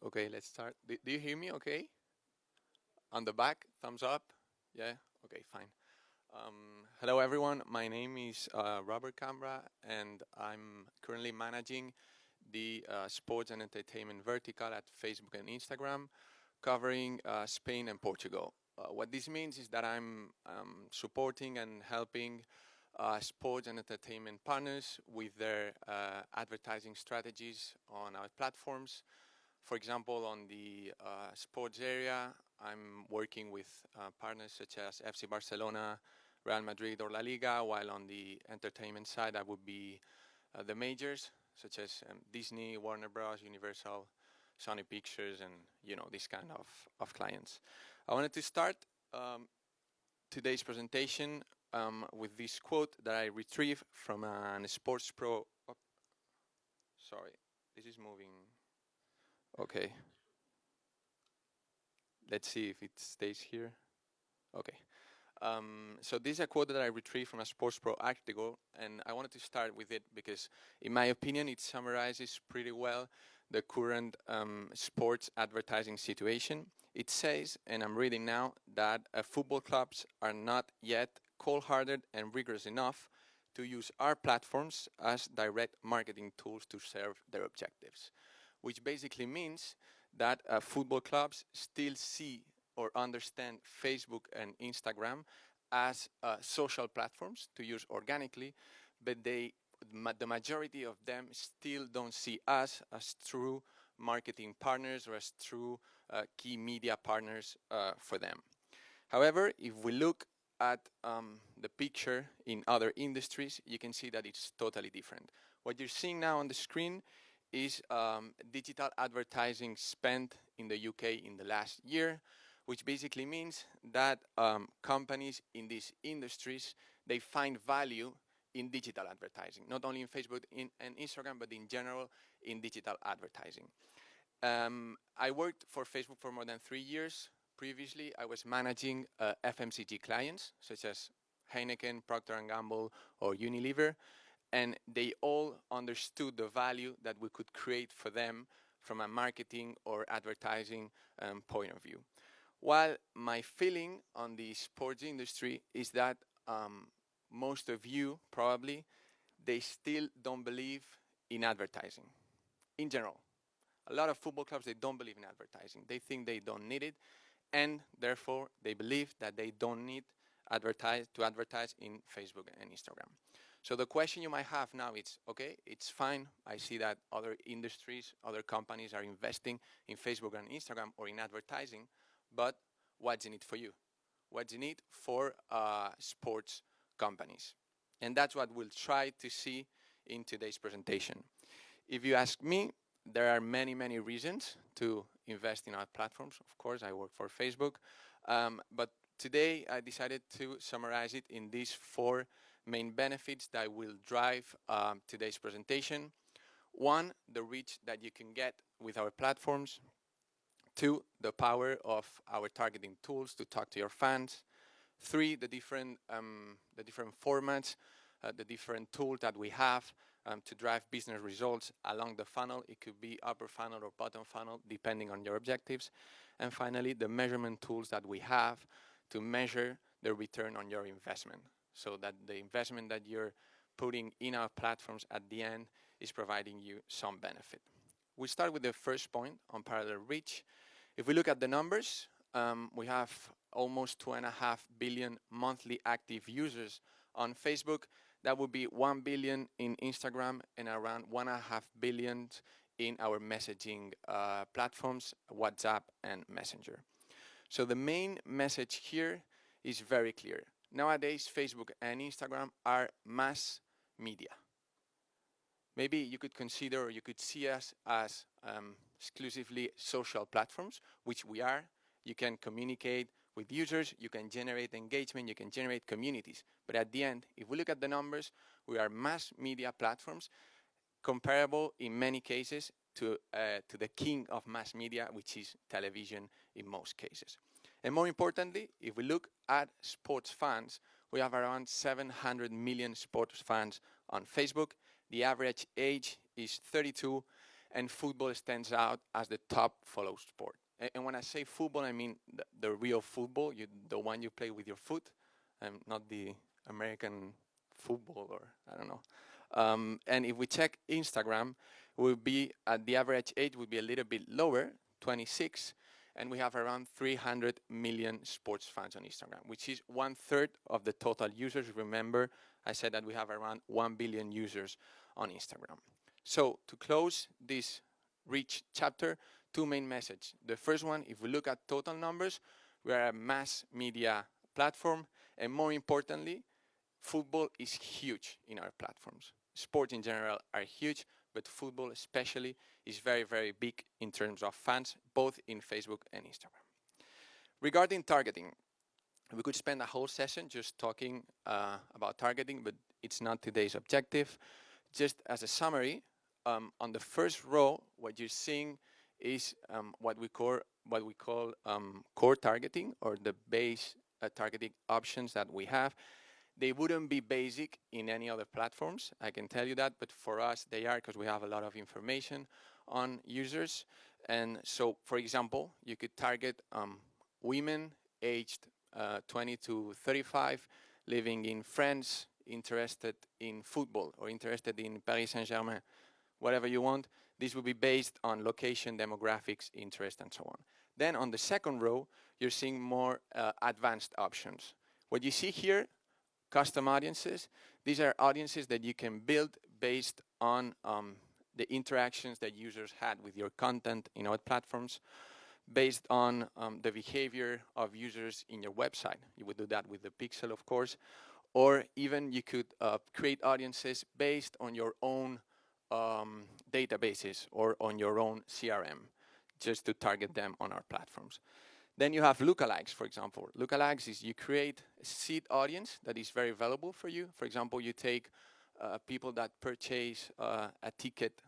Okay, let's start. Do you hear me okay? On the back, thumbs up? Yeah? Okay, fine. Hello everyone, my name is Robert Cambra and I'm currently managing the sports and entertainment vertical at Facebook and Instagram, covering Spain and Portugal. What this means is that I'm supporting and helping sports and entertainment partners with their advertising strategies on our platforms. For example, on the sports area, I'm working with partners such as FC Barcelona, Real Madrid, or La Liga, while on the entertainment side, that would be the majors such as Disney, Warner Bros., Universal, Sony Pictures, and this kind of clients. I wanted to start today's presentation with this quote that I retrieved from an sports pro. Oh, sorry, this is moving. Okay. Let's see if it stays here. Okay. So this is a quote that I retrieved from a Sports Pro article, and I wanted to start with it because, in my opinion, it summarizes pretty well the current sports advertising situation. It says, and I'm reading now, that football clubs are not yet cold-hearted and rigorous enough to use our platforms as direct marketing tools to serve their objectives, which basically means that football clubs still see or understand Facebook and Instagram as social platforms to use organically, but the majority of them still don't see us as true marketing partners or as true key media partners for them. However, if we look at the picture in other industries, you can see that it's totally different. What you're seeing now on the screen is digital advertising spent in the UK in the last year, which basically means that companies in these industries, they find value in digital advertising, not only in Facebook and Instagram, but in general in digital advertising. I worked for Facebook for more than 3 years. Previously, I was managing FMCG clients, such as Heineken, Procter & Gamble, or Unilever, and they all understood the value that we could create for them from a marketing or advertising point of view. While my feeling on the sports industry is that most of you probably, they still don't believe in advertising in general. A lot of football clubs, they don't believe in advertising. They think they don't need it, and therefore they believe that they don't need to advertise in Facebook and Instagram. So the question you might have now is, okay, it's fine. I see that other industries, other companies are investing in Facebook and Instagram or in advertising, but what's in it for you? What's in it for sports companies? And that's what we'll try to see in today's presentation. If you ask me, there are many, many reasons to invest in our platforms. Of course, I work for Facebook, but today I decided to summarize it in these 4 main benefits that will drive today's presentation. 1, the reach that you can get with our platforms. 2, the power of our targeting tools to talk to your fans. 3, the different formats, the different tools that we have to drive business results along the funnel. It could be upper funnel or bottom funnel, depending on your objectives. And finally, the measurement tools that we have to measure the return on your investment, so that the investment that you're putting in our platforms at the end is providing you some benefit. We start with the first point on parallel reach. If we look at the numbers, we have almost 2.5 billion monthly active users on Facebook. That would be 1 billion in Instagram and around 1.5 billion in our messaging platforms, WhatsApp and Messenger. So the main message here is very clear. Nowadays, Facebook and Instagram are mass media. Maybe you could consider, or you could see us as exclusively social platforms, which we are. You can communicate with users, you can generate engagement, you can generate communities. But at the end, if we look at the numbers, we are mass media platforms, comparable in many cases to the king of mass media, which is television in most cases. And more importantly, if we look at sports fans, we have around 700 million sports fans on Facebook. The average age is 32, and football stands out as the top followed sport. And when I say football, I mean the real football, the one you play with your foot, and not the American football, or I don't know. And if we check Instagram, will be at the average age would be a little bit lower, 26, and we have around 300 million sports fans on Instagram, which is 1/3 of the total users. Remember, I said that we have around 1 billion users on Instagram. So to close this rich chapter, two main messages. The first one, if we look at total numbers, we are a mass media platform, and more importantly, football is huge in our platforms. Sports in general are huge, but football especially is very, very big in terms of fans, both in Facebook and Instagram. Regarding targeting, we could spend a whole session just talking about targeting, but it's not today's objective. Just as a summary, on the first row, what you're seeing is what we call core targeting, or the base targeting options that we have. They wouldn't be basic in any other platforms, I can tell you that, but for us they are, because we have a lot of information on users. And so, for example, you could target women aged 20 to 35, living in France, interested in football, or interested in Paris Saint-Germain, whatever you want. This will be based on location, demographics, interest, and so on. Then on the second row, you're seeing more advanced options. What you see here, custom audiences, these are audiences that you can build based on the interactions that users had with your content in our platforms, based on the behavior of users in your website. You would do that with the pixel, of course, or even you could create audiences based on your own databases or on your own CRM, just to target them on our platforms. Then you have lookalikes, for example. Lookalikes is you create a seed audience that is very valuable for you. For example, you take people that purchase a ticket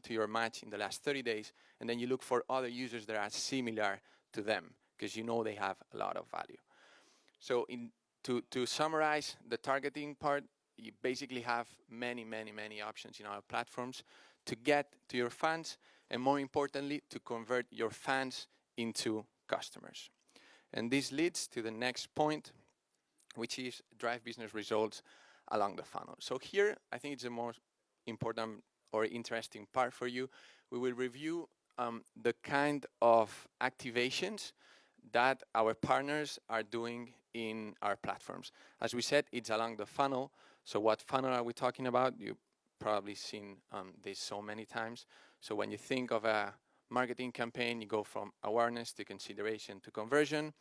to your match in the last 30 days, and then you look for other users that are similar to them, because you know they have a lot of value. So to summarize the targeting part, you basically have many, many, many options in our platforms to get to your fans, and more importantly, to convert your fans into customers. And this leads to the next point, which is drive business results along the funnel. So here, I think it's the most important or interesting part for you. We will review the kind of activations that our partners are doing in our platforms. As we said, it's along the funnel. So what funnel are we talking about? You've probably seen this so many times. So when you think of a marketing campaign, you go from awareness to consideration to conversion.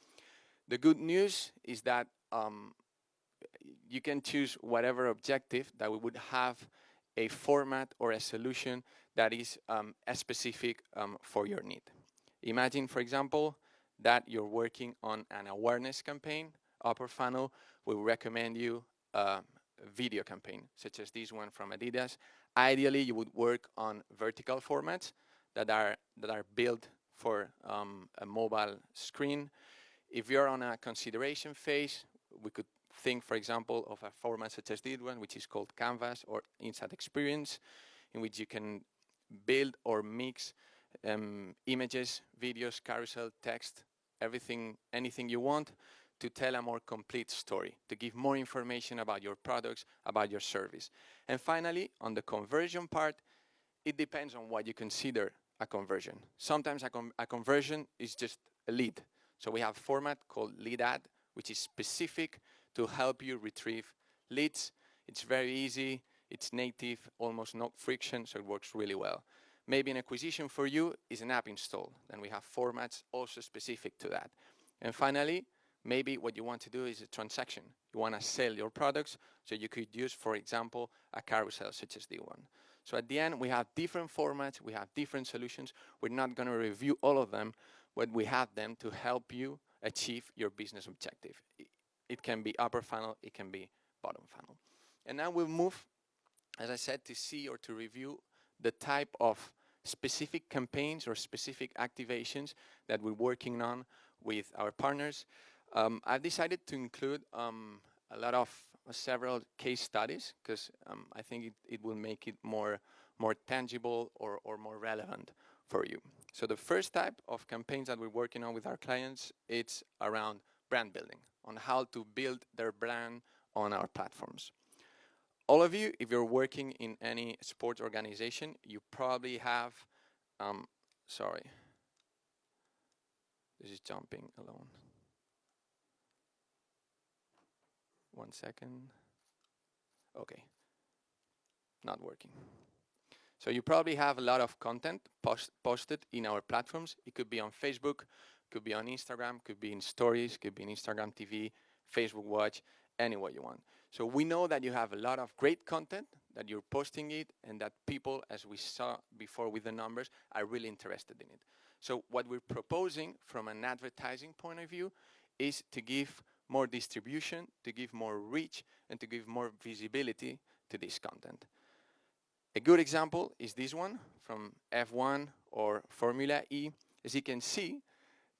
The good news is that you can choose whatever objective that we would have a format or a solution that is specific for your need. Imagine, for example, that you're working on an awareness campaign. Upper funnel will recommend you a video campaign, such as this one from Adidas. Ideally, you would work on vertical formats that are built for a mobile screen. If you're on a consideration phase, we could think, for example, of a format such as this one, which is called Canvas or Instant Experience, in which you can build or mix images, videos, carousel, text, anything you want to tell a more complete story, to give more information about your products, about your service. And finally, on the conversion part, it depends on what you consider a conversion. Sometimes a conversion is just a lead. So we have a format called lead ad, which is specific to help you retrieve leads. It's very easy, it's native, almost no friction, so it works really well. Maybe an acquisition for you is an app install. Then we have formats also specific to that. And finally, maybe what you want to do is a transaction. You want to sell your products, so you could use, for example, a carousel such as the one. So at the end, we have different formats, we have different solutions. We're not going to review all of them, but we have them to help you achieve your business objective. It can be upper funnel, it can be bottom funnel. And now we'll move, as I said, to see or to review the type of specific campaigns or specific activations that we're working on with our partners. I've decided to include a lot of several case studies because I think it will make it more tangible or more relevant for you. So the first type of campaigns that we're working on with our clients, it's around brand building, on how to build their brand on our platforms. All of you, if you're working in any sports organization, you probably have, sorry, this is jumping alone. 1 second. Okay, not working. So you probably have a lot of content posted in our platforms. It could be on Facebook, could be on Instagram, could be in stories, could be in Instagram TV, Facebook Watch, anywhere you want. So we know that you have a lot of great content, that you're posting it, and that people, as we saw before with the numbers, are really interested in it. So what we're proposing from an advertising point of view is to give more distribution, to give more reach, and to give more visibility to this content. A good example is this one from F1 or Formula E. As you can see,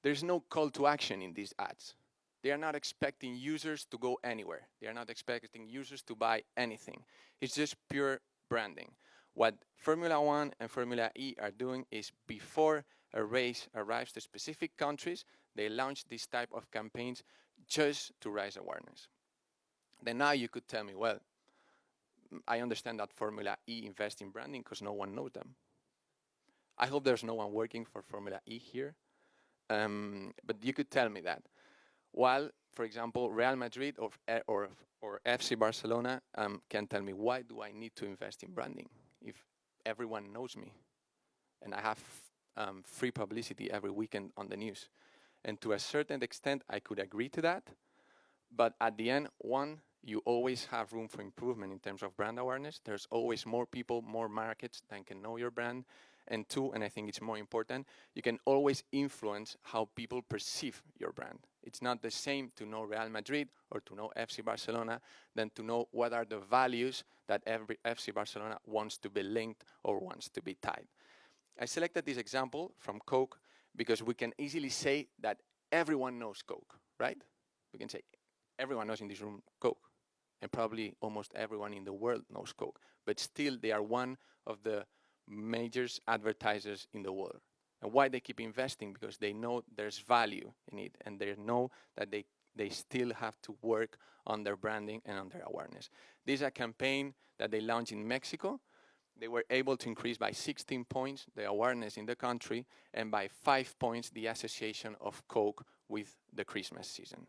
there's no call to action in these ads. They are not expecting users to go anywhere. They are not expecting users to buy anything. It's just pure branding. What Formula 1 and Formula E are doing is before a race arrives to specific countries, they launch this type of campaigns just to raise awareness. Then now you could tell me, well, I understand that Formula E invests in branding because no one knows them. I hope there's no one working for Formula E here. But you could tell me that. While, for example, Real Madrid or FC Barcelona can tell me, why do I need to invest in branding if everyone knows me and I have free publicity every weekend on the news? And to a certain extent, I could agree to that. But at the end, one, you always have room for improvement in terms of brand awareness. There's always more people, more markets that can know your brand. And two, and I think it's more important, you can always influence how people perceive your brand. It's not the same to know Real Madrid or to know FC Barcelona than to know what are the values that every FC Barcelona wants to be linked or wants to be tied. I selected this example from Coke because we can easily say that everyone knows Coke, right? We can say everyone knows in this room Coke, and probably almost everyone in the world knows Coke, but still they are one of the major advertisers in the world. And why they keep investing? Because they know there's value in it, and they know that they still have to work on their branding and on their awareness. This is a campaign that they launched in Mexico. They were able to increase by 16 points the awareness in the country, and by 5 points the association of Coke with the Christmas season.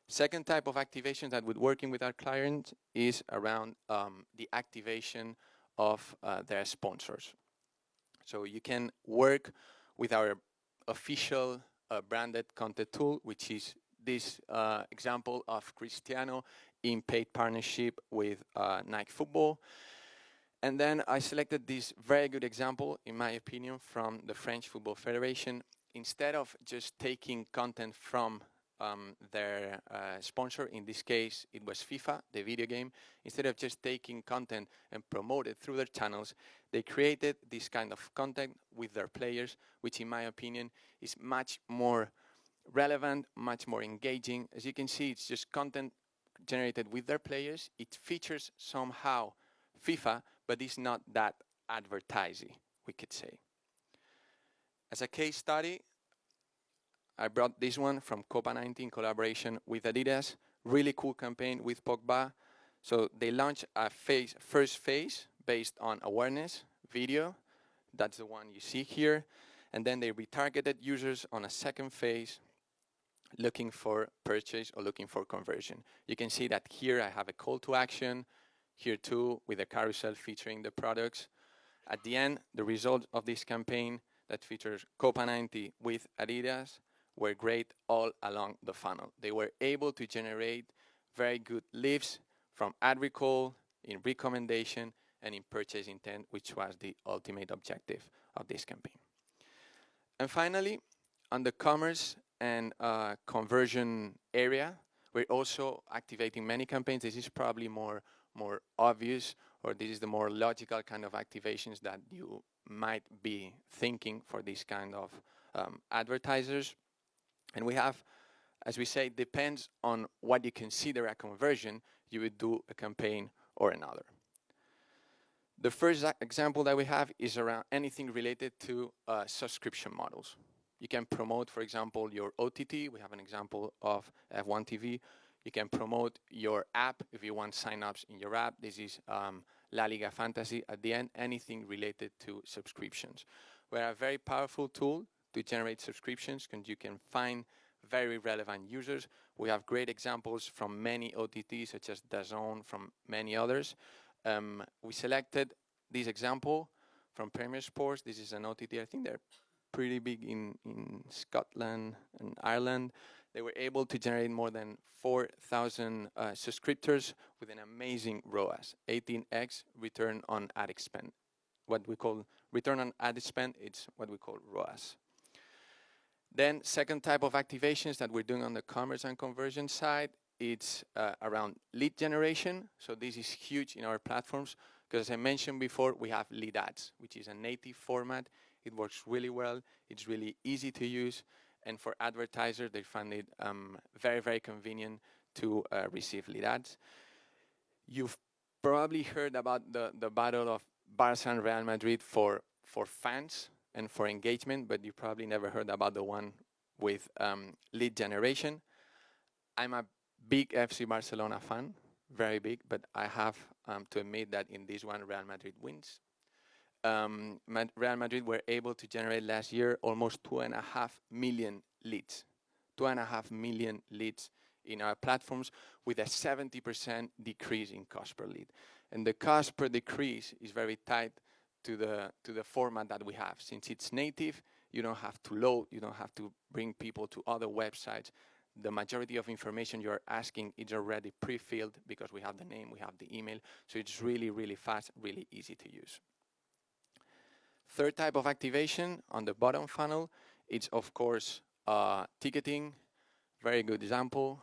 Second type of activation that we're working with our clients is around the activation of their sponsors. So you can work with our official branded content tool, which is this example of Cristiano in paid partnership with Nike Football. And then I selected this very good example, in my opinion, from the French Football Federation. Instead of just taking content from their sponsor, in this case it was FIFA, the video game, instead of just taking content and promote it through their channels, they created this kind of content with their players, which in my opinion is much more relevant, much more engaging. As you can see, it's just content generated with their players. It features somehow FIFA, but it's not that advertising, we could say. As a case study, I brought this one from Copa 19 collaboration with Adidas. Really cool campaign with Pogba. So they launched a first phase based on awareness video. That's the one you see here. And then they retargeted users on a second phase looking for purchase or looking for conversion. You can see that here I have a call to action, here too with a carousel featuring the products. At the end, the result of this campaign that features Copa 90 with Adidas were great all along the funnel. They were able to generate very good leads from ad recall, in recommendation, and in purchase intent, which was the ultimate objective of this campaign. And finally, on the commerce and conversion area, we're also activating many campaigns. This is probably more obvious, or this is the more logical kind of activations that you might be thinking for this kind of advertisers. And we have As we say, it depends on what you consider a conversion, you would do a campaign or another. The first example that we have is around anything related to subscription models. You can promote, for example, your OTT. We have an example of F1 TV. You can promote your app if you want signups in your app. This is La Liga Fantasy. At the end, anything related to subscriptions. We're a very powerful tool to generate subscriptions because you can find very relevant users. We have great examples from many OTTs, such as DAZN, from many others. We selected this example from Premier Sports. This is an OTT. I think they're pretty big in Scotland and Ireland. They were able to generate more than 4,000 subscriptors with an amazing ROAS, 18x return on ad spend. What we call return on ad spend, it's what we call ROAS. Then second type of activations that we're doing on the commerce and conversion side, it's around lead generation. So this is huge in our platforms because as I mentioned before, we have lead ads, which is a native format. It works really well. It's really easy to use. And for advertisers, they find it very, very convenient to receive lead ads. You've probably heard about the battle of Barca and Real Madrid for fans and for engagement, but you probably never heard about the one with lead generation. I'm a big FC Barcelona fan, very big, but I have to admit that in this one, Real Madrid wins. Real Madrid were able to generate last year almost 2.5 million leads. 2.5 million leads in our platforms with a 70% decrease in cost per lead. And the cost per decrease is very tight to the format that we have. Since it's native, you don't have to load, you don't have to bring people to other websites. The majority of information you're asking is already pre-filled because we have the name, we have the email, so it's really, really fast, really easy to use. Third type of activation on the bottom funnel, it's of course ticketing. Very good example.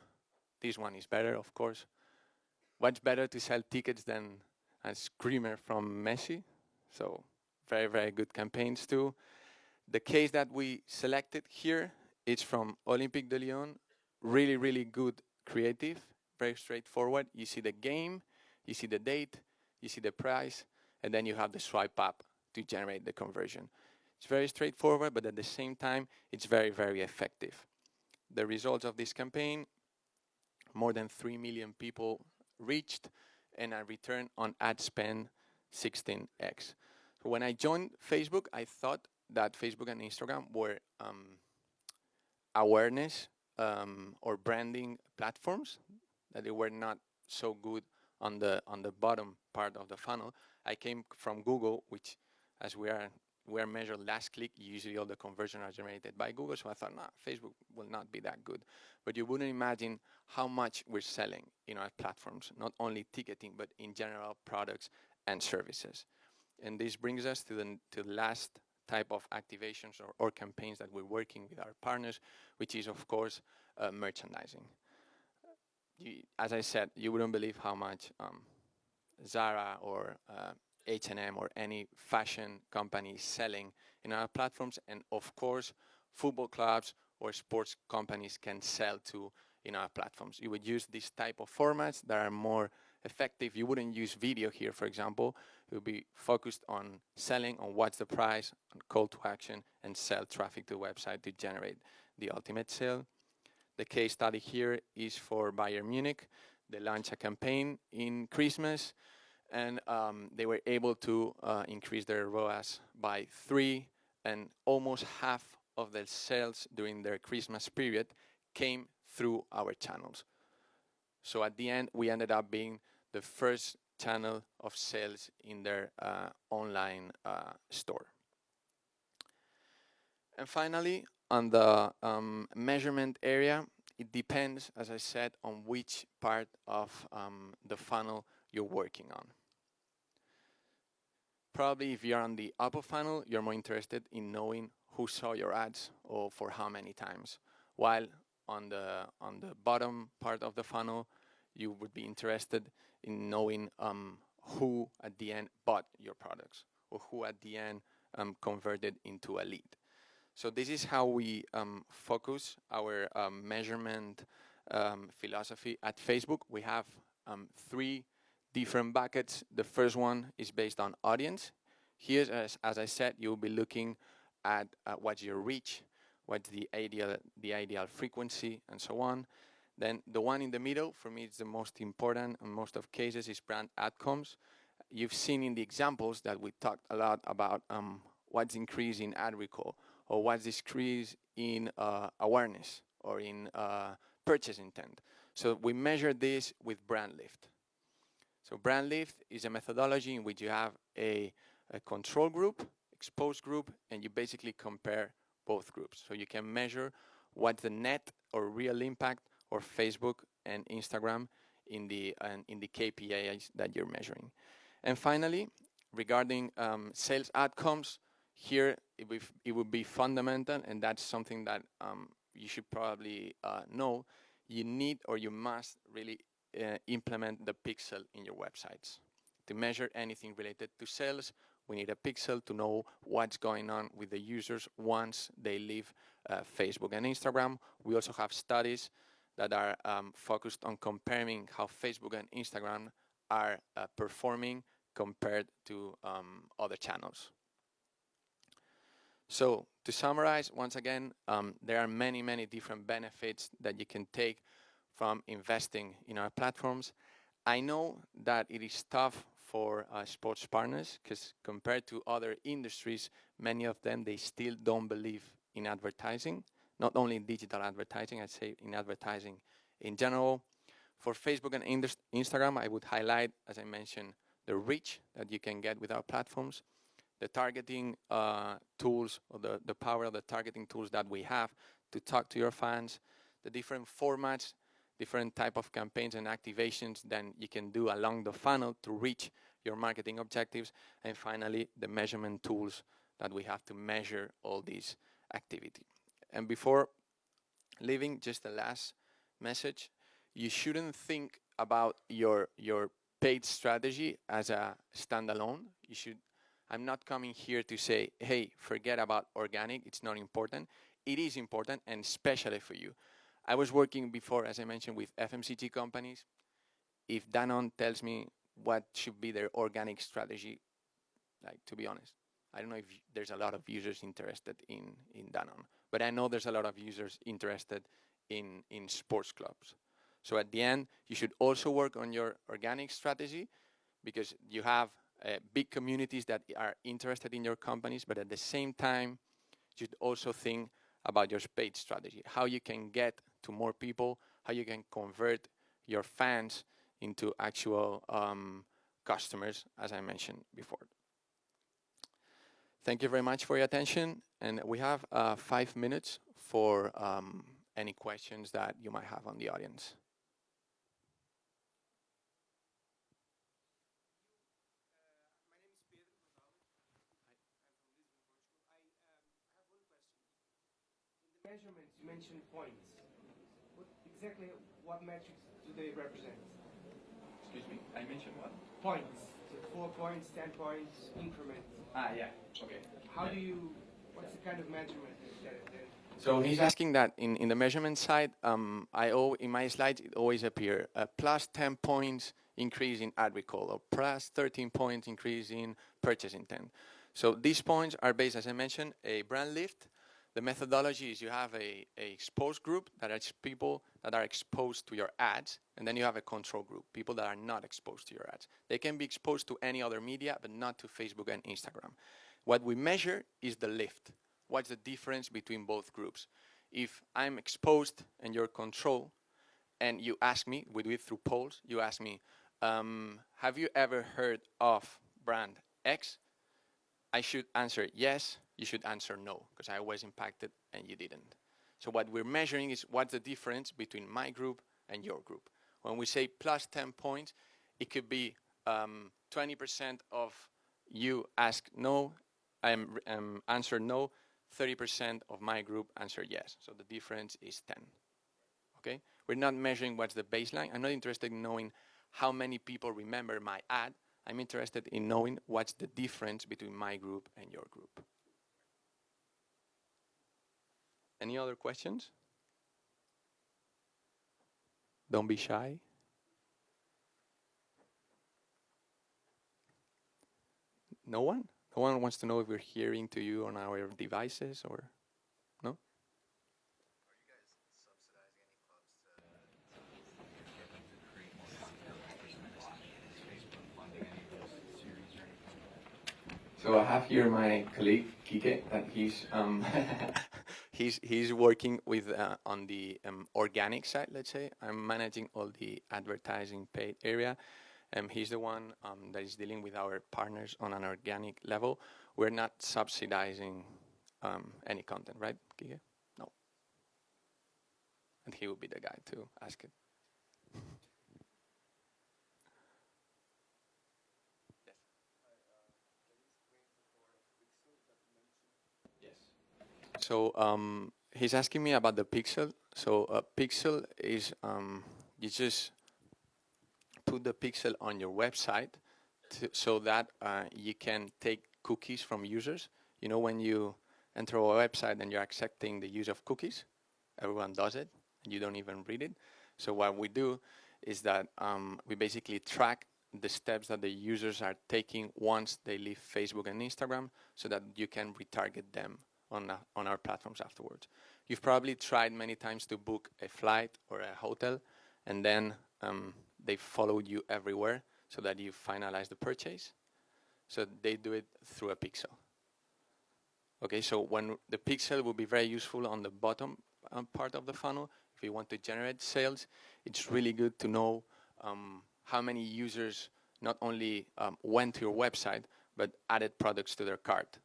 This one is better, of course. What's better to sell tickets than a screamer from Messi? So very, very good campaigns too. The case that we selected here is from Olympique de Lyon. Really, really good creative, very straightforward. You see the game, you see the date, you see the price, and then you have the swipe up to generate the conversion. It's very straightforward, but at the same time, it's very, very effective. The results of this campaign, more than 3 million people reached, and a return on ad spend 16x. So when I joined Facebook, I thought that Facebook and Instagram were awareness or branding platforms, that they were not so good on the bottom part of the funnel. I came from Google, which, as we are measured last click, usually all the conversions are generated by Google, so I thought, nah, Facebook will not be that good. But you wouldn't imagine how much we're selling in our platforms, not only ticketing, but in general products and services. And this brings us to the last type of activations or campaigns that we're working with our partners, which is, of course, merchandising. As I said, you wouldn't believe how much Zara or H&M or any fashion company is selling in our platforms, and of course, football clubs or sports companies can sell too in our platforms. You would use this type of formats that are more effective. You wouldn't use video here, for example. It would be focused on selling, on what's the price, on call to action, and sell traffic to the website to generate the ultimate sale. The case study here is for Bayern Munich. They launched a campaign in Christmas, and they were able to increase their ROAS by 3, and almost half of their sales during their Christmas period came through our channels. So at the end, we ended up being the first channel of sales in their online store. And finally, on the measurement area, it depends, as I said, on which part of the funnel you're working on. Probably if you're on the upper funnel, you're more interested in knowing who saw your ads or for how many times. While on the bottom part of the funnel, you would be interested in knowing who at the end bought your products or who at the end converted into a lead. So this is how we focus our measurement philosophy at Facebook. We have three different buckets. The first one is based on audience. Here, as I said, you'll be looking at what's your reach, what's the ideal frequency, and so on. Then the one in the middle, for me, is the most important in most of cases, is brand outcomes. You've seen in the examples that we talked a lot about what's increase in ad recall, or what's decrease in awareness, or in purchase intent. So we measure this with brand lift. So brand lift is a methodology in which you have a control group, exposed group, and you basically compare both groups. So you can measure what's the net or real impact of Facebook and Instagram in the KPIs that you're measuring. And finally, regarding sales outcomes, here it would be fundamental, and that's something that you should probably know. You need or you must really implement the pixel in your websites. To measure anything related to sales, we need a pixel to know what's going on with the users once they leave Facebook and Instagram. We also have studies that are focused on comparing how Facebook and Instagram are performing compared to other channels. So to summarize, once again, there are many, many different benefits that you can take from investing in our platforms. I know that it is tough for sports partners because compared to other industries, many of them, they still don't believe in advertising, not only in digital advertising, I'd say in advertising in general. For Facebook and Instagram, I would highlight, as I mentioned, the reach that you can get with our platforms, the targeting tools, or the power of the targeting tools that we have to talk to your fans, the different formats, different type of campaigns and activations that you can do along the funnel to reach your marketing objectives, and finally, the measurement tools that we have to measure all these activity. And before leaving, just the last message, you shouldn't think about your paid strategy as a standalone. I'm not coming here to say, hey, forget about organic, it's not important. It is important, and especially for you. I was working before, as I mentioned, with FMCG companies. If Danone tells me what should be their organic strategy, like, to be honest, I don't know if there's a lot of users interested in Danone, but I know there's a lot of users interested in sports clubs. So at the end, you should also work on your organic strategy because you have big communities that are interested in your companies, but at the same time, you should also think about your paid strategy, how you can get to more people, how you can convert your fans into actual customers, as I mentioned before. Thank you very much for your attention, and we have 5 minutes for any questions that you might have on the audience. Measurements, you mentioned points. Exactly what metrics do they represent? Excuse me, I mentioned what? Points. So 4 points, 10 points, increment. Yeah, okay. What's the kind of measurement that So he's asking that in the measurement side, in my slides, it always appear plus 10 points increase in ad recall, or plus 13 points increase in purchase intent. So these points are based, as I mentioned, a brand lift. The methodology is you have a exposed group that is people that are exposed to your ads, and then you have a control group, people that are not exposed to your ads. They can be exposed to any other media, but not to Facebook and Instagram. What we measure is the lift. What's the difference between both groups? If I'm exposed and you're control, and you ask me, we do it through polls, you ask me, have you ever heard of brand X? I should answer yes, you should answer no, because I was impacted and you didn't. So what we're measuring is what's the difference between my group and your group. When we say plus 10 points, it could be 20% of you ask no, answer no, 30% of my group answer yes. So the difference is 10. Okay? We're not measuring what's the baseline. I'm not interested in knowing how many people remember my ad. I'm interested in knowing what's the difference between my group and your group. Any other questions? Don't be shy. No one? No one wants to know if we're hearing to you on our devices or no? So I have here my colleague Kike that he's he's working with on the organic side. Let's say I'm managing all the advertising paid area. He's the one that is dealing with our partners on an organic level. We're not subsidizing any content, right, Kike? No. And he will be the guy to ask it. So he's asking me about the pixel. So a pixel is you just put the pixel on your website so that you can take cookies from users. You know, when you enter a website and you're accepting the use of cookies, everyone does it, and you don't even read it. So what we do is that we basically track the steps that the users are taking once they leave Facebook and Instagram, so that you can retarget them on our platforms afterwards. You've probably tried many times to book a flight or a hotel, and then they followed you everywhere so that you finalize the purchase. So they do it through a pixel. Okay, so when the pixel will be very useful on the bottom part of the funnel. If you want to generate sales, it's really good to know how many users not only went to your website, but added products to their cart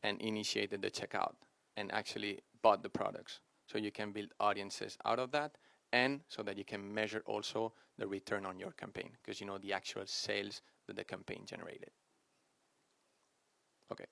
and initiated the checkout and actually bought the products. So you can build audiences out of that, and so that you can measure also the return on your campaign, because you know the actual sales that the campaign generated. Okay.